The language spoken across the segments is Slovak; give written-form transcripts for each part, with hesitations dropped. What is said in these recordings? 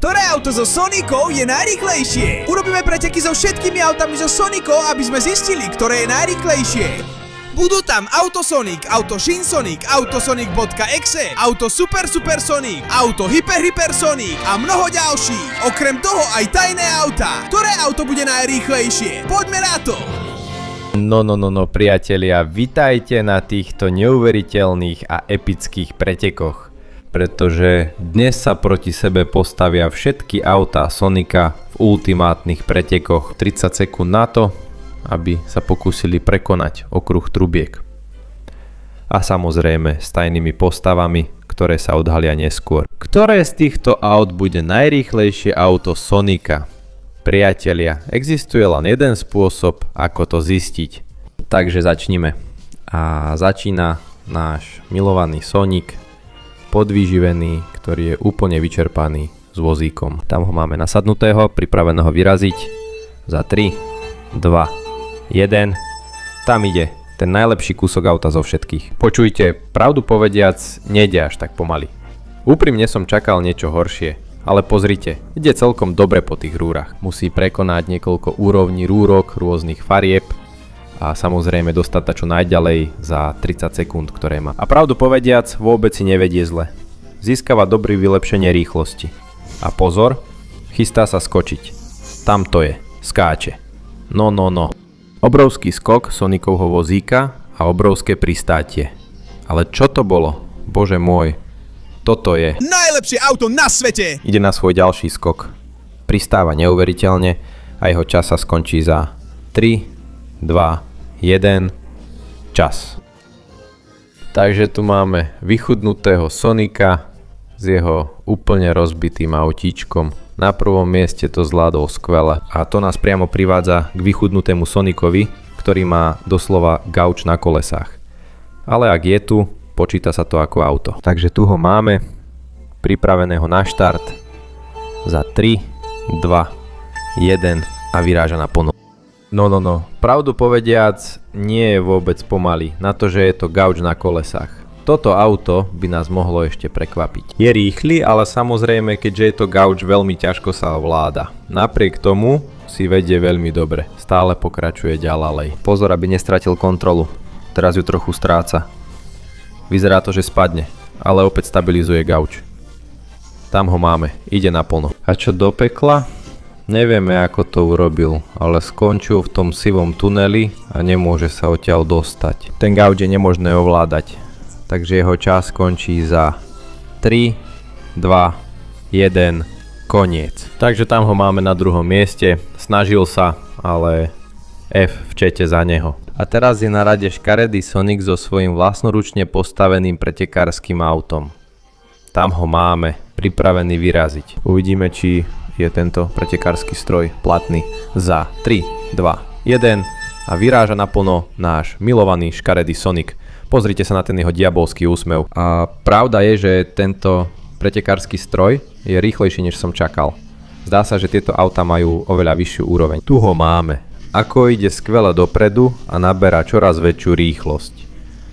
Ktoré auto so Sonicou je najrýchlejšie? Urobíme preteky so všetkými autami so Sonicou, aby sme zistili, ktoré je najrýchlejšie. Budú tam Auto Sonic, Auto Shin Sonic, Auto Sonic.exe, Auto Super Super Sonic, Auto Hyper Hyper Sonic a mnoho ďalších. Okrem toho aj tajné auta. Ktoré auto bude najrýchlejšie? Poďme na to! No, priatelia, vitajte na týchto neuveriteľných a epických pretekoch. Pretože dnes sa proti sebe postavia všetky autá Sonika v ultimátnych pretekoch. 30 sekúnd na to, aby sa pokúsili prekonať okruh trubiek. A samozrejme s tajnými postavami, ktoré sa odhalia neskôr. Ktoré z týchto aut bude najrýchlejšie auto Sonika? Priatelia, existuje len jeden spôsob, ako to zistiť. Takže začnime. A začína náš milovaný Sonic, podvyživený, ktorý je úplne vyčerpaný s vozíkom. Tam ho máme nasadnutého, pripraveného vyraziť. Za 3, 2, 1. Tam ide ten najlepší kúsok auta zo všetkých. Počujte, pravdu povediac, nejde až tak pomaly. Úprimne som čakal niečo horšie, ale pozrite, ide celkom dobre po tých rúrach. Musí prekonať niekoľko úrovní rúrok rôznych farieb a samozrejme dostať to čo najďalej za 30 sekúnd, ktoré má. A pravdu povediac, vôbec si nevedie zle. Získava dobré vylepšenie rýchlosti. A pozor, chystá sa skočiť. Tam to je, skáče. No. Obrovský skok Sonikovho vozíka a obrovské pristátie. Ale čo to bolo? Bože môj, toto je najlepšie auto na svete! Ide na svoj ďalší skok. Pristáva neuveriteľne a jeho čas sa skončí za 3, 2, 1, čas. Takže tu máme vychudnutého Sonika s jeho úplne rozbitým autíčkom. Na prvom mieste to zvládol skvele a to nás priamo privádza k vychudnutému Sonicovi, ktorý má doslova gauč na kolesách. Ale ak je tu, počíta sa to ako auto. Takže tu ho máme, pripraveného na štart. Za 3, 2, 1 a vyráža na plno. No, pravdu povediac, nie je vôbec pomaly, na to, že je to gauč na kolesách. Toto auto by nás mohlo ešte prekvapiť. Je rýchly, ale samozrejme, keďže je to gauč, veľmi ťažko sa ovláda. Napriek tomu si vedie veľmi dobre, stále pokračuje ďalej. Pozor, aby nestratil kontrolu, teraz ju trochu stráca. Vyzerá to, že spadne, ale opäť stabilizuje gauč. Tam ho máme, ide naplno. A čo do pekla? Nevieme, ako to urobil, ale skončil v tom sivom tuneli a nemôže sa odtiaľ dostať. Ten gauč je nemožné ovládať, takže jeho čas skončí za 3, 2, 1, koniec. Takže tam ho máme na druhom mieste, snažil sa, ale F v čete za neho. A teraz je na rade škaredý Sonic so svojím vlastnoručne postaveným pretekárskym autom. Tam ho máme, pripravený vyraziť. Uvidíme, či je tento pretekársky stroj platný. Za 3, 2, 1 a vyráža naplno náš milovaný škaredý Sonic. Pozrite sa na ten jeho diabolský úsmev. A pravda je, že tento pretekársky stroj je rýchlejší, než som čakal. Zdá sa, že tieto auta majú oveľa vyššiu úroveň. Tu ho máme. Ako ide skvele dopredu a naberá čoraz väčšiu rýchlosť.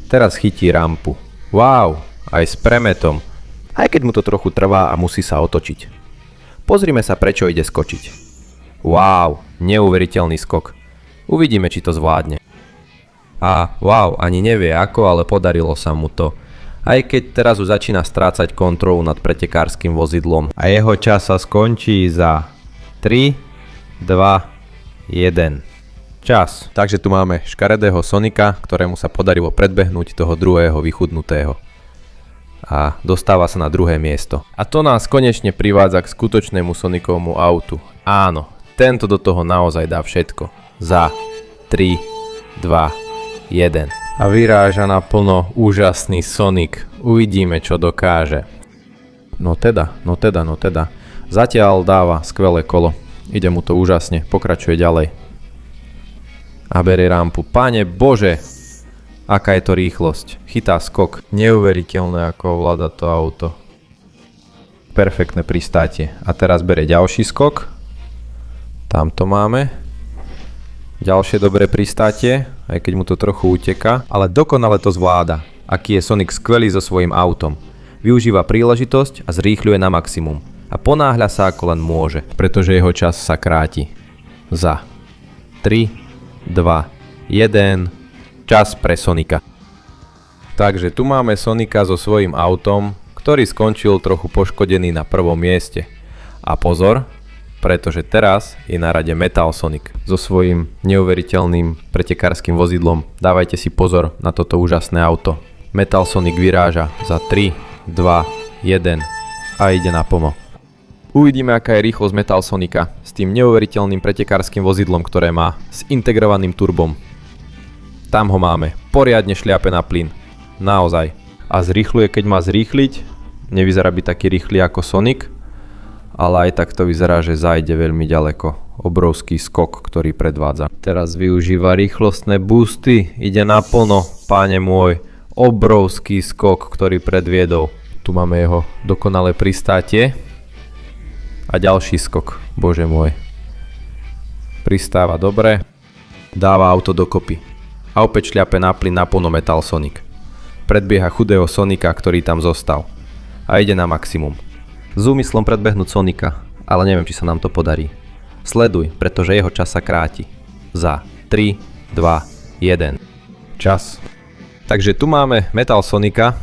Teraz chytí rampu. Wow, aj s premetom. Aj keď mu to trochu trvá a musí sa otočiť. Pozrime sa, prečo ide skočiť. Wow, neuveriteľný skok. Uvidíme, či to zvládne. A wow, ani nevie ako, ale podarilo sa mu to. Aj keď teraz už začína strácať kontrolu nad pretekárskym vozidlom. A jeho čas sa skončí za 3, 2, 1. Čas. Takže tu máme škaredého Sonika, ktorému sa podarilo predbehnúť toho druhého vychudnutého. A dostáva sa na druhé miesto. A to nás konečne privádza k skutočnému Sonikovmu autu. Áno, tento do toho naozaj dá všetko. Za 3, 2, 1. A vyráža naplno úžasný Sonic. Uvidíme, čo dokáže. No teda. Zatiaľ dáva skvelé kolo. Ide mu to úžasne, pokračuje ďalej. A berie rampu. Pane Bože! Aká je to rýchlosť. Chytá skok. Neuveriteľné, ako ovláda to auto. Perfektné pristátie. A teraz bere ďalší skok. Tam to máme. Ďalšie dobré pristátie, aj keď mu to trochu uteká. Ale dokonale to zvláda. Aký je Sonic skvelý so svojím autom. Využíva príležitosť a zrýchľuje na maximum. a ponáhľa sa ako len môže, pretože jeho čas sa kráti. Za 3, 2, 1, čas pre Sonika. Takže tu máme Sonika so svojím autom, ktorý skončil trochu poškodený na prvom mieste. A pozor, pretože teraz je na rade Metal Sonic so svojím neuveriteľným pretekárskym vozidlom. Dávajte si pozor na toto úžasné auto. Metal Sonic vyráža za 3, 2, 1 a ide naplno. Uvidíme, aká je rýchlosť Metal Sonika s tým neuveriteľným pretekárskym vozidlom, ktoré má s integrovaným turbom. Tam ho máme, poriadne šliape na plyn, naozaj. A zrýchluje, keď má zrýchliť, nevyzerá byť taký rýchly ako Sonic, ale aj tak to vyzerá, že zajde veľmi ďaleko. Obrovský skok, ktorý predvádza. Teraz využíva rýchlostné boosty, ide naplno, páne môj, obrovský skok, ktorý predviedol. Tu máme jeho dokonalé pristátie. A ďalší skok, bože môj. Pristáva dobre, dáva auto dokopy. A opäť šľape na plyn naplno Metal Sonic. Predbieha chudého Sonika, ktorý tam zostal. A ide na maximum. S úmyslom predbehnúť Sonika, ale neviem, či sa nám to podarí. Sleduj, pretože jeho čas sa kráti. Za 3, 2, 1. Čas. Takže tu máme Metal Sonika,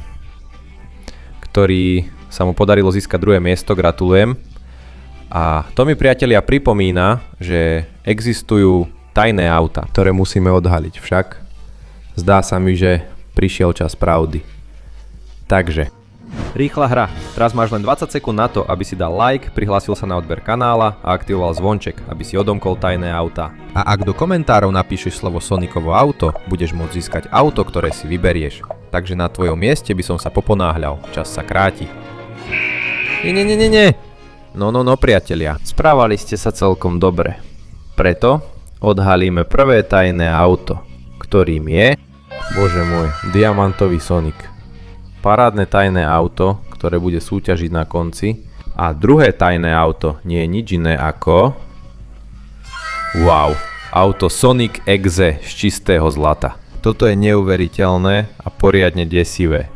ktorý sa mu podarilo získať druhé miesto, gratulujem. A to mi, priatelia, pripomína, že existujú tajné auta, ktoré musíme odhaliť. Však zdá sa mi, že prišiel čas pravdy. Takže, rýchla hra. Teraz máš len 20 sekúnd na to, aby si dal like, prihlásil sa na odber kanála a aktivoval zvonček, aby si odomkol tajné auta. A ak do komentárov napíšeš slovo Sonicovo auto, budeš môcť získať auto, ktoré si vyberieš. Takže na tvojom mieste by som sa poponáhľal. Čas sa kráti. Nie. No, priatelia, správali ste sa celkom dobre. Preto odhalíme prvé tajné auto, ktorým je, bože môj, diamantový Sonic. Parádne tajné auto, ktoré bude súťažiť na konci. A druhé tajné auto nie je nič iné ako... Wow, auto Sonic Exe z čistého zlata. Toto je neuveriteľné a poriadne desivé.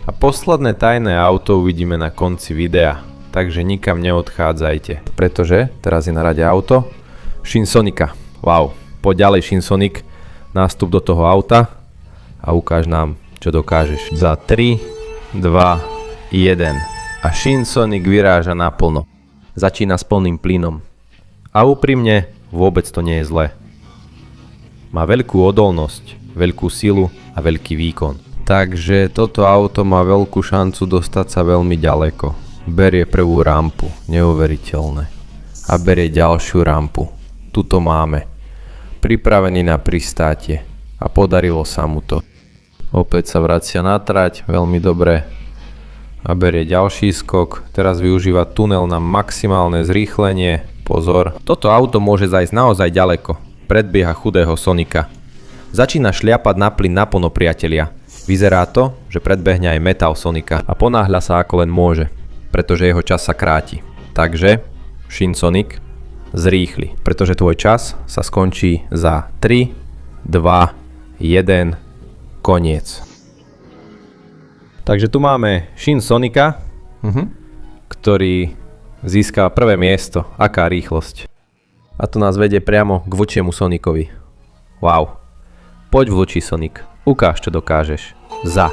A posledné tajné auto uvidíme na konci videa. Takže nikam neodchádzajte, pretože teraz je na rade auto Shin Sonika. Wow, poď ďalej Shin Sonic, nástup do toho auta a ukáž nám, čo dokážeš. Za 3, 2, 1 a Shin Sonic vyráža naplno. Začína s plným plynom. A úprimne, vôbec to nie je zlé. Má veľkú odolnosť, veľkú silu a veľký výkon. Takže toto auto má veľkú šancu dostať sa veľmi ďaleko. Berie prvú rampu, neuveriteľné. A berie ďalšiu rampu. Tuto máme. Pripravený na pristátie. A podarilo sa mu to. Opäť sa vracia na trať, veľmi dobre. A berie ďalší skok. Teraz využíva tunel na maximálne zrýchlenie. Pozor. Toto auto môže zajsť naozaj ďaleko. Predbieha chudého Sonika. Začína šliapať na plyn naplno, priatelia. Vyzerá to, že predbehne aj Metal Sonika. A ponáhľa sa ako len môže, pretože jeho čas sa kráti. Takže, Shin Sonic, zrýchli, pretože tvoj čas sa skončí za 3, 2, 1, koniec. Takže tu máme Shin Sonika, ktorý získal prvé miesto. Aká rýchlosť. A to nás vedie priamo k vlčiemu Sonicovi. Wow. Poď vlčí Sonic, ukáž, čo dokážeš. Za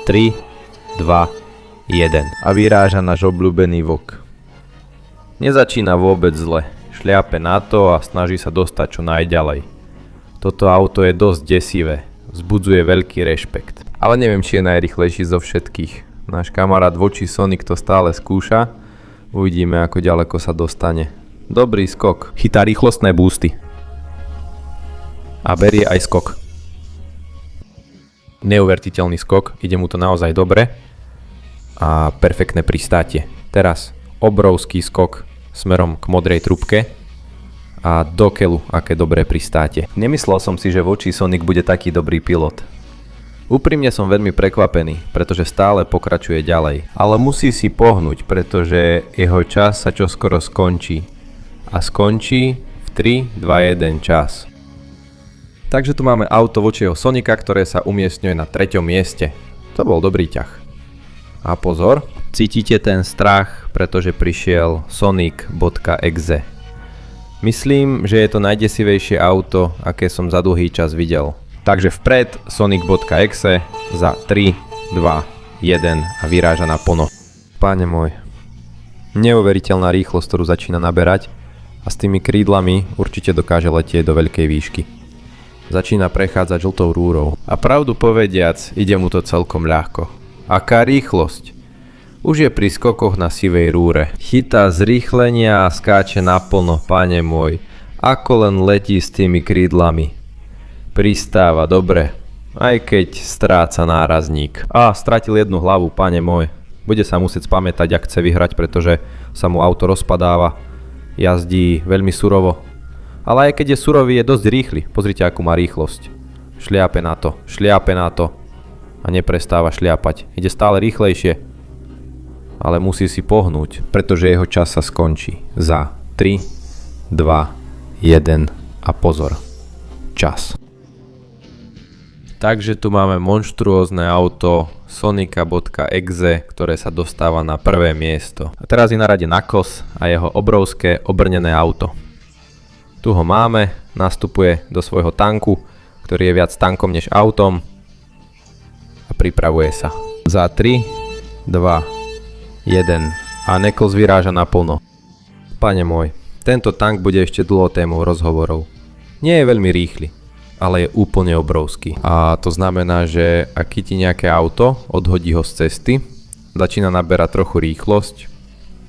3, 2, 1 a vyráža náš obľúbený vlk. Nezačína vôbec zle, šliape na to a snaží sa dostať čo najďalej. Toto auto je dosť desivé, vzbudzuje veľký rešpekt. Ale neviem, či je najrýchlejší zo všetkých. Náš kamarát vlčí Sonic to stále skúša, uvidíme, ako ďaleko sa dostane. Dobrý skok, chytá rýchlostné boosty. A berie aj skok. Neuveriteľný skok, ide mu to naozaj dobre. A perfektné pristátie. Teraz obrovský skok smerom k modrej trubke a do keľu, aké dobré pristátie. Nemyslel som si, že vlčí Sonic bude taký dobrý pilot. Úprimne som veľmi prekvapený, pretože stále pokračuje ďalej. Ale musí si pohnúť, pretože jeho čas sa čoskoro skončí. A skončí v 3, 2, 1 čas. Takže tu máme auto vlčieho Sonika, ktoré sa umiestňuje na 3. mieste. To bol dobrý ťah. A pozor, Cítite ten strach, pretože prišiel Sonic.exe. Myslím, že je to najdesivejšie auto, aké som za dlhý čas videl. Takže vpred Sonic.exe za 3, 2, 1 a vyráža naplno. Páne môj, neuveriteľná rýchlosť, ktorú začína naberať a s tými krídlami určite dokáže letieť do veľkej výšky. Začína prechádzať žltou rúrou a pravdu povediac, ide mu to celkom ľahko. Aká rýchlosť! Už je pri skokoch na sivej rúre. Chytá zrýchlenia a skáče naplno, pane môj. Ako len letí s tými krídlami. Pristáva, dobre. Aj keď stráca nárazník. Stratil jednu hlavu, pane môj. Bude sa musieť spamätať, ak chce vyhrať, pretože sa mu auto rozpadáva. Jazdí veľmi surovo. Ale aj keď je surový, je dosť rýchly. Pozrite, akú má rýchlosť. Šliape na to. A neprestáva šliapať. Ide stále rýchlejšie. Ale musí si pohnúť, pretože jeho čas sa skončí. Za 3, 2, 1 a pozor. Čas. Takže tu máme monštruózne auto Sonika.exe, ktoré sa dostáva na prvé miesto. A teraz je na rade Knuckles a jeho obrovské obrnené auto. Tu ho máme, nastupuje do svojho tanku, ktorý je viac tankom než autom a pripravuje sa. Za 3, 2, 1 a Knuckles vyráža naplno. Pane môj, tento tank bude ešte dlho témou rozhovorov. Nie je veľmi rýchly, ale je úplne obrovský. A to znamená, že ak chytí nejaké auto, odhodí ho z cesty, začína naberať trochu rýchlosť.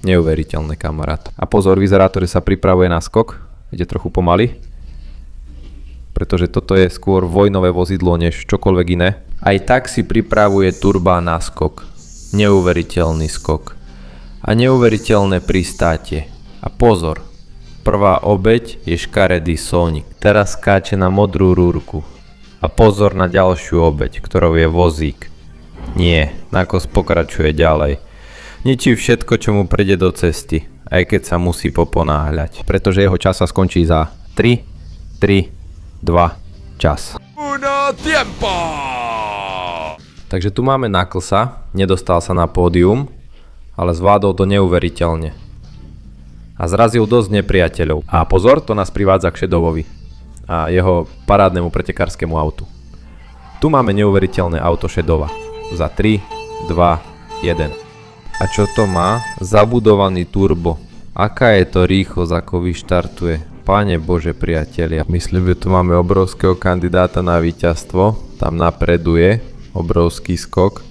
Neuveriteľné, kamarát. A pozor, vyzerá to, že sa pripravuje na skok. Ide trochu pomaly. Pretože toto je skôr vojnové vozidlo, než čokoľvek iné. Aj tak si pripravuje turbá na skok. Neuveriteľný skok. A neuveriteľné pristátie. A pozor, prvá obeť je škaredý Sonic. Teraz skáče na modrú rúrku. A pozor na ďalšiu obeť, ktorou je vozík. Nie, Knuckles pokračuje ďalej. Ničí všetko, čo mu prejde do cesty, aj keď sa musí poponáhľať. Pretože jeho čas sa skončí za 3, 2, čas. Uno tiempo! Takže tu máme Knucklesa, nedostal sa na pódium, ale zvládol to neuveriteľne. A zrazil dosť nepriateľov. A pozor, to nás privádza k Shadowovi a jeho parádnemu pretekárskému autu. Tu máme neuveriteľné auto Shadowa. Za 3, 2, 1. A čo to má? Zabudovaný turbo. Aká je to rýchlosť, ako vyštartuje. Páne Bože, priatelia. Myslím, že tu máme obrovského kandidáta na víťazstvo. Tam napreduje. Obrovský skok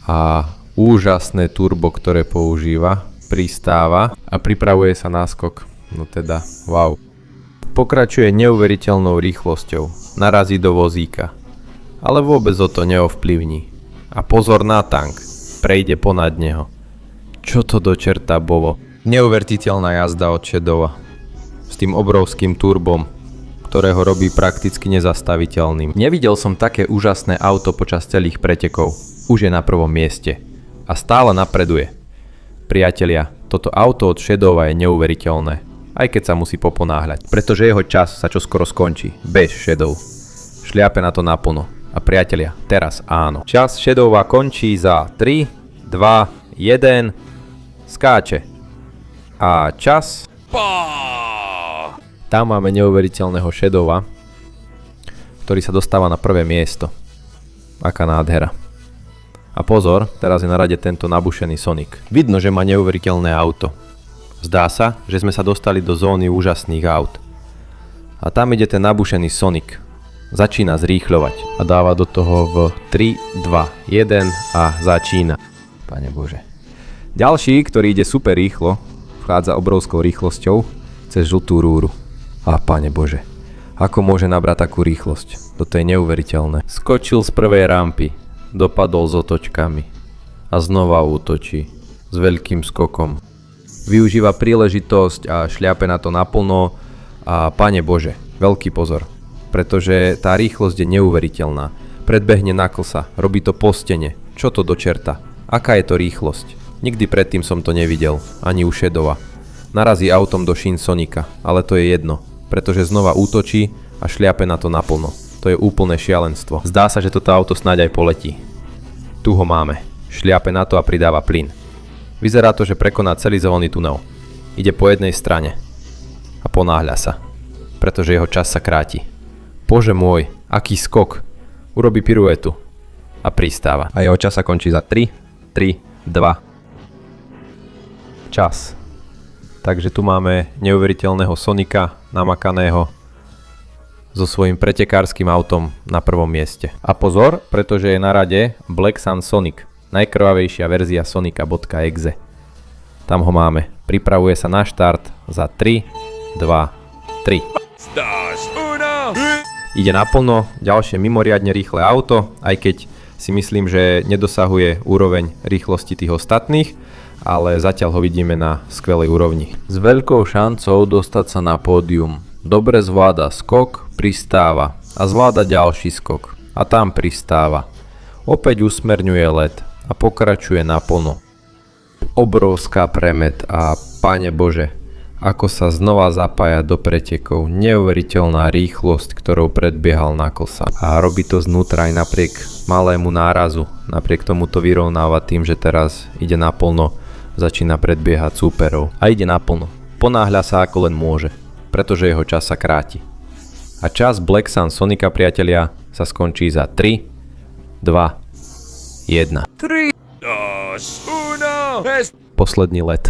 a úžasné turbo, ktoré používa, pristáva a pripravuje sa na skok. No teda, wow. Pokračuje neuveriteľnou rýchlosťou, narazí do vozíka, ale vôbec o to neovplyvní. A pozor na tank, prejde ponad neho. Čo to do čerta bolo? Neuveriteľná jazda od Shadowa s tým obrovským turbom, ktorého robí prakticky nezastaviteľným. Nevidel som také úžasné auto počas celých pretekov. Už je na prvom mieste. A stále napreduje. Priatelia, toto auto od Shadowa je neuveriteľné. Aj keď sa musí poponáhľať. Pretože jeho čas sa čoskoro skončí. Bez Shadow. Šliape na to naplno. A priatelia, teraz áno. Čas Shadowa končí za 3, 2, 1. Skáče. A čas... Tam máme neuveriteľného Shadowa, ktorý sa dostáva na prvé miesto. Aká nádhera. A pozor, teraz je na rade tento nabušený Sonic. Vidno, že má neuveriteľné auto. Zdá sa, že sme sa dostali do zóny úžasných aut. A tam ide ten nabušený Sonic. Začína zrýchľovať a dáva do toho v 3, 2, 1 a začína. Pane Bože. Ďalší, ktorý ide super rýchlo, vchádza obrovskou rýchlosťou cez žltú rúru. A Pane Bože, ako môže nabrať takú rýchlosť? Toto je neuveriteľné. Skočil z prvej rampy, dopadol s otočkami a znova útočí s veľkým skokom. Využíva príležitosť a šľape na to naplno a Pane Bože, veľký pozor, pretože tá rýchlosť je neuveriteľná. Predbehne Knucklesa, robí to po stene. Čo to do čerta? Aká je to rýchlosť? Nikdy predtým som to nevidel, ani u Shadowa. Narazí autom do šín Sonika, ale to je jedno. Pretože znova útočí a šliape na to naplno. To je úplné šialenstvo. Zdá sa, že toto auto snáď aj poletí. Tu ho máme. Šliape na to a pridáva plyn. Vyzerá to, že prekoná celý zelený tunel. Ide po jednej strane a ponáhľa sa, pretože jeho čas sa kráti. Bože môj, aký skok. Urobí piruetu a pristáva. A jeho čas sa končí za 3, 3, 2. Čas. Takže tu máme neuveriteľného Sonika namakaného so svojím pretekárskym autom na prvom mieste. A pozor, pretože je na rade Black Sun Sonic, najkrvavejšia verzia Sonika.exe. Tam ho máme. Pripravuje sa na štart za 3, 2, 3. Ide naplno, ďalšie mimoriadne rýchle auto, aj keď si myslím, že nedosahuje úroveň rýchlosti tých ostatných, ale zatiaľ ho vidíme na skvelej úrovni. S veľkou šancou dostať sa na pódium. Dobre zvláda skok, pristáva a zvláda ďalší skok a tam pristáva. Opäť usmerňuje let a pokračuje naplno. Obrovská premet a Pane Bože, ako sa znova zapája do pretekov. Neuveriteľná rýchlosť, ktorou predbiehal Knucklesa. A robí to znútra aj napriek malému nárazu. Napriek tomu to vyrovnáva tým, že teraz ide naplno, začína predbiehať súperov. A ide naplno. Ponáhľa sa ako len môže, pretože jeho čas sa kráti. A čas Black Sun Sonika, priatelia, sa skončí za 3, 2, 1. 3, 2, 1. Posledný let.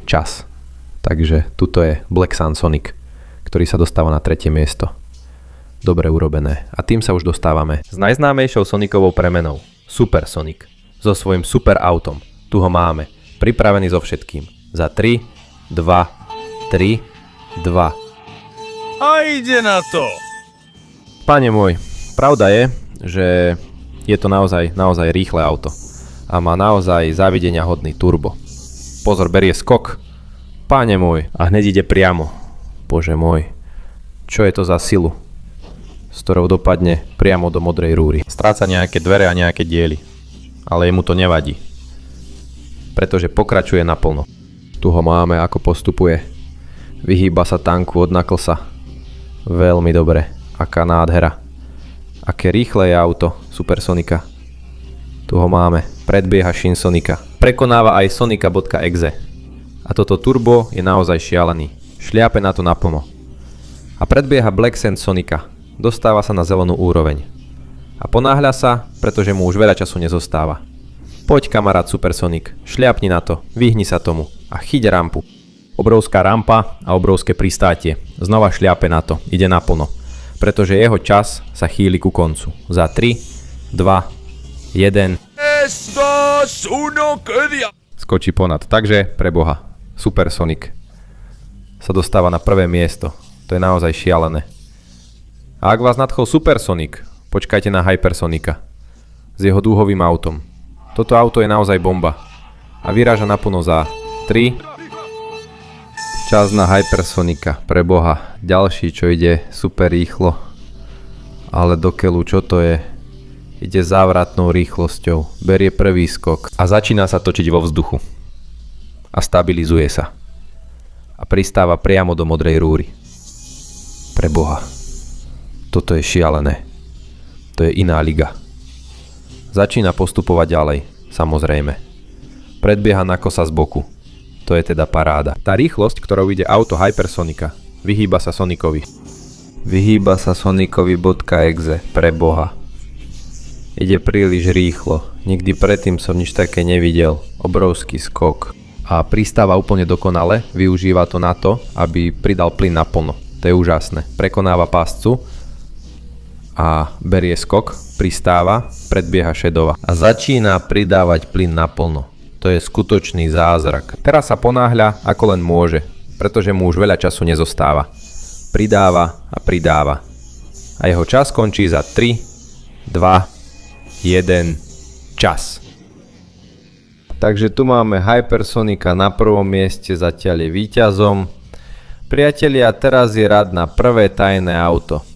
Čas. Takže tuto je Black Sun Sonic, ktorý sa dostáva na 3. miesto. Dobre urobené. A tým sa už dostávame s najznámejšou Sonikovou premenou. Super Sonic. So svojím super autom. Tu ho máme. Pripravený so všetkým. Za 3, 2, 3, 2. A ide na to! Pane môj, pravda je, že je to naozaj rýchle auto. A má naozaj závidenia hodný turbo. Pozor, berie skok. Páne môj, a hneď ide priamo. Bože môj, čo je to za silu, s ktorou dopadne priamo do modrej rúry. Stráca nejaké dvere a nejaké diely, ale jemu to nevadí, pretože pokračuje naplno. Tu ho máme, ako postupuje. Vyhýba sa tanku od Knucklesa. Veľmi dobre, aká nádhera. Aké rýchle je auto Super Sonika. Tu ho máme, predbieha Shin Sonika. Prekonáva aj Sonika.exe. A toto turbo je naozaj šialený. Šliape na to naplno. A predbieha Black Sun Sonika. Dostáva sa na zelenú úroveň. A ponáhľa sa, pretože mu už veľa času nezostáva. Poď, kamarát Super Sonic, šliapni na to, vyhni sa tomu a chyť rampu. Obrovská rampa a obrovské pristátie. Znova šliape na to, ide naplno. Pretože jeho čas sa chýli ku koncu. Za 3, 2, 1. Skočí ponad. Takže, preboha, Super Sonic sa dostáva na prvé miesto. To je naozaj šialené. A ak vás nadchol Super Sonic, počkajte na Hypersonika s jeho dúhovým autom. Toto auto je naozaj bomba a vyráža naplno za 3. Čas na Hypersonika, preboha. Ďalší, čo ide super rýchlo. Ale do keľu, čo to je? Ide závratnou rýchlosťou, berie prvý skok a začína sa točiť vo vzduchu. A stabilizuje sa. A pristáva priamo do modrej rúry. Preboha. Toto je šialené. To je iná liga. Začína postupovať ďalej, samozrejme. Predbieha Knucklesa z boku. To je teda paráda. Tá rýchlosť, ktorou ide auto Hypersonika, vyhýba sa Sonicovi. Vyhýba sa Sonicovi.exe, preboha. Ide príliš rýchlo. Nikdy predtým som nič také nevidel. Obrovský skok. A pristáva úplne dokonale, využíva to na to, aby pridal plyn naplno. To je úžasné. Prekonáva páscu a berie skok, pristáva, predbieha Shadova a začína pridávať plyn naplno. To je skutočný zázrak. Teraz sa ponáhľa ako len môže, pretože mu už veľa času nezostáva. Pridáva a pridáva. A jeho čas končí za 3, 2, 1, čas. Takže tu máme Hypersonika na prvom mieste, zatiaľ je víťazom. Priatelia, teraz je rad na prvé tajné auto.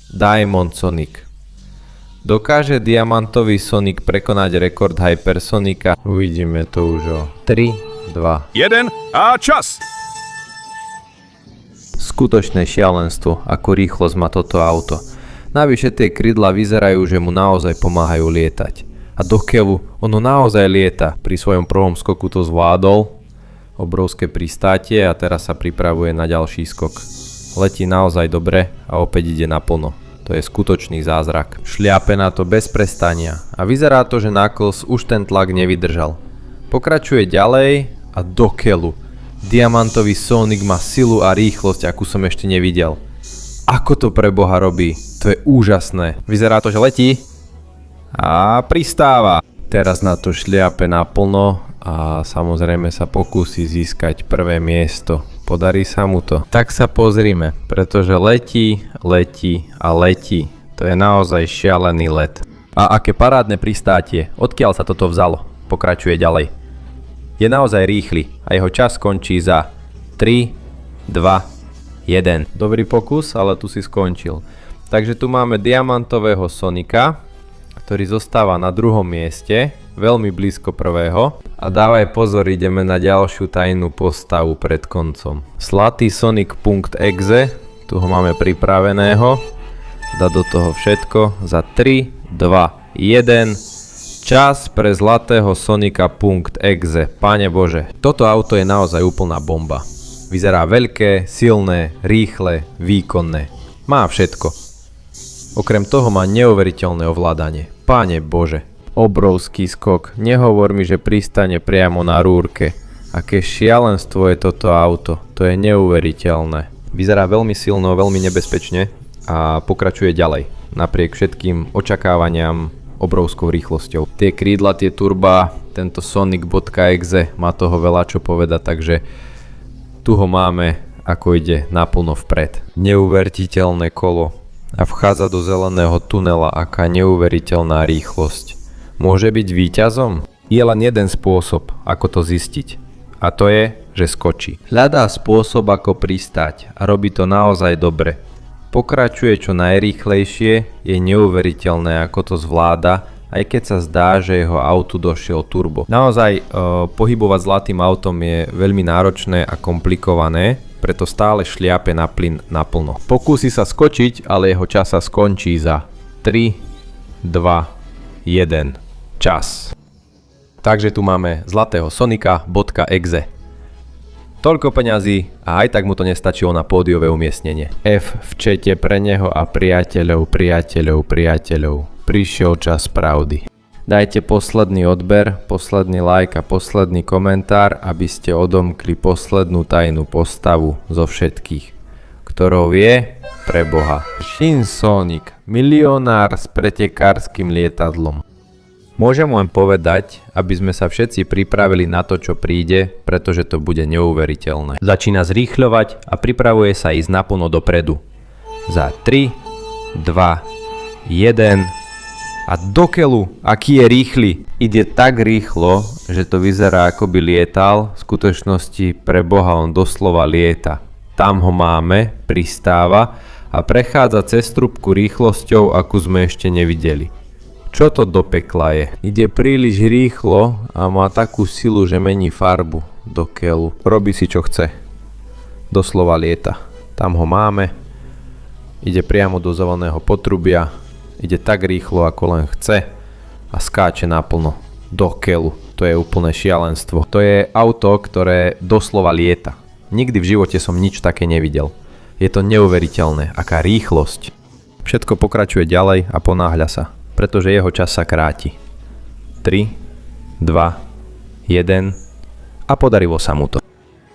Diamond Sonic. Dokáže diamantový Sonic prekonať rekord Hypersonika? Uvidíme to už o 3, 2, 1 a čas! Skutočné šialenstvo, ako rýchlosť má toto auto. Navyše tie krydla vyzerajú, že mu naozaj pomáhajú lietať. A do keľu, ono naozaj lieta. Pri svojom prvom skoku to zvládol, obrovské pristátie a teraz sa pripravuje na ďalší skok. Letí naozaj dobre a opäť ide naplno. To je skutočný zázrak. Šliape na to bez prestania a vyzerá to, že Knuckles už ten tlak nevydržal. Pokračuje ďalej a do keľu. Diamantový Sonic má silu a rýchlosť, akú som ešte nevidel. Ako to pre Boha robí? To je úžasné. Vyzerá to, že letí a pristáva. Teraz na to šliape naplno a samozrejme sa pokúsi získať prvé miesto. Podarí sa mu to. Tak sa pozrime, pretože letí a letí. To je naozaj šialený let. A aké parádne pristátie. Odkiaľ sa toto vzalo? Pokračuje ďalej. Je naozaj rýchly a jeho čas končí za 3, 2, 1. Dobrý pokus, ale tu si skončil. Takže tu máme diamantového Sonika, ktorý zostáva na druhom mieste, veľmi blízko prvého. A dávaj pozor, ideme na ďalšiu tajnú postavu pred koncom. Zlatý Sonic.exe, tu ho máme pripraveného. Dá do toho všetko za 3, 2, 1. Čas pre zlatého Sonika.exe. Pane Bože, toto auto je naozaj úplná bomba. Vyzerá veľké, silné, rýchle, výkonné. Má všetko. Okrem toho má neuveriteľné ovládanie. Pane Bože. Obrovský skok. Nehovor mi, že pristane priamo na rúrke. Aké šialenstvo je toto auto. To je neuveriteľné. Vyzerá veľmi silno, veľmi nebezpečne a pokračuje ďalej. Napriek všetkým očakávaniam obrovskou rýchlosťou. Tie krídla, tie turba, tento Sonic.exe má toho veľa čo povedať, takže tu ho máme, ako ide naplno vpred. Neuveriteľné kolo a vchádza do zeleného tunela, aká neuveriteľná rýchlosť. Môže byť víťazom? Je len jeden spôsob, ako to zistiť. A to je, že skočí. Hľadá spôsob, ako pristáť a robí to naozaj dobre. Pokračuje čo najrýchlejšie, je neuveriteľné, ako to zvláda, aj keď sa zdá, že jeho autu došiel turbo. Naozaj pohybovať zlatým autom je veľmi náročné a komplikované, preto stále šliape na plyn naplno. Pokúsi sa skočiť, ale jeho čas sa skončí za 3, 2, 1. Čas. Takže tu máme zlatého Sonika.exe. Toľko peňazí a aj tak mu to nestačilo na pódiové umiestnenie. F v čete pre neho a priateľov. Prišiel čas pravdy. Dajte posledný odber, posledný like a posledný komentár, aby ste odomkli poslednú tajnú postavu zo všetkých, ktorou je pre Boha Shin Sonic, milionár s pretekárskym lietadlom. Môžem len povedať, aby sme sa všetci pripravili na to, čo príde, pretože to bude neuveriteľné. Začína zrýchľovať a pripravuje sa ísť naplno dopredu. Za 3, 2, 1 a do keľu, aký je rýchly. Ide tak rýchlo, že to vyzerá ako by lietal, v skutočnosti pre Boha on doslova lieta. Tam ho máme, pristáva a prechádza cez trúbku rýchlosťou, akú sme ešte nevideli. Čo to do pekla je? Ide príliš rýchlo a má takú silu, že mení farbu do keľu. Robí si čo chce. Doslova lieta. Tam ho máme. Ide priamo do zeleného potrubia. Ide tak rýchlo, ako len chce a skáče naplno do keľu. To je úplné šialenstvo. To je auto, ktoré doslova lieta. Nikdy v živote som nič také nevidel. Je to neuveriteľné, aká rýchlosť. Všetko pokračuje ďalej a ponáhľa sa, pretože jeho čas sa kráti. 3, 2, 1 a podarilo sa mu to.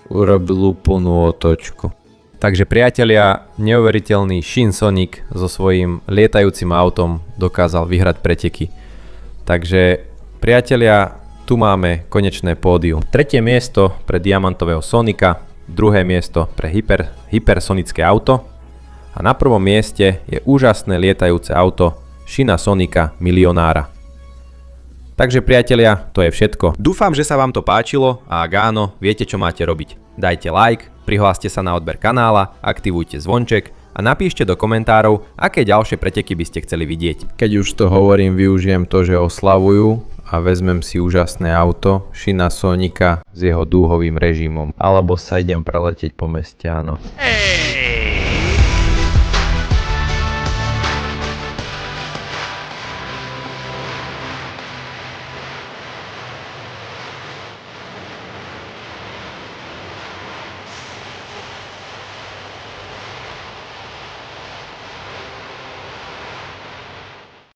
Urobil úplnú otočku. Takže priatelia, neuveriteľný Shin Sonic so svojím lietajúcim autom dokázal vyhrať preteky. Takže priatelia, tu máme konečné pódium. Tretie miesto pre diamantového Sonika, druhé miesto pre hypersonické auto a na prvom mieste je úžasné lietajúce auto Shina Sonika milionára. Takže priatelia, to je všetko. Dúfam, že sa vám to páčilo a ak áno, viete čo máte robiť. Dajte like, prihláste sa na odber kanála, aktivujte zvonček a napíšte do komentárov, aké ďalšie preteky by ste chceli vidieť. Keď už to hovorím, využijem to, že oslavujú a vezmem si úžasné auto Shina Sonika s jeho dúhovým režimom. Alebo sa idem preletieť po meste, áno.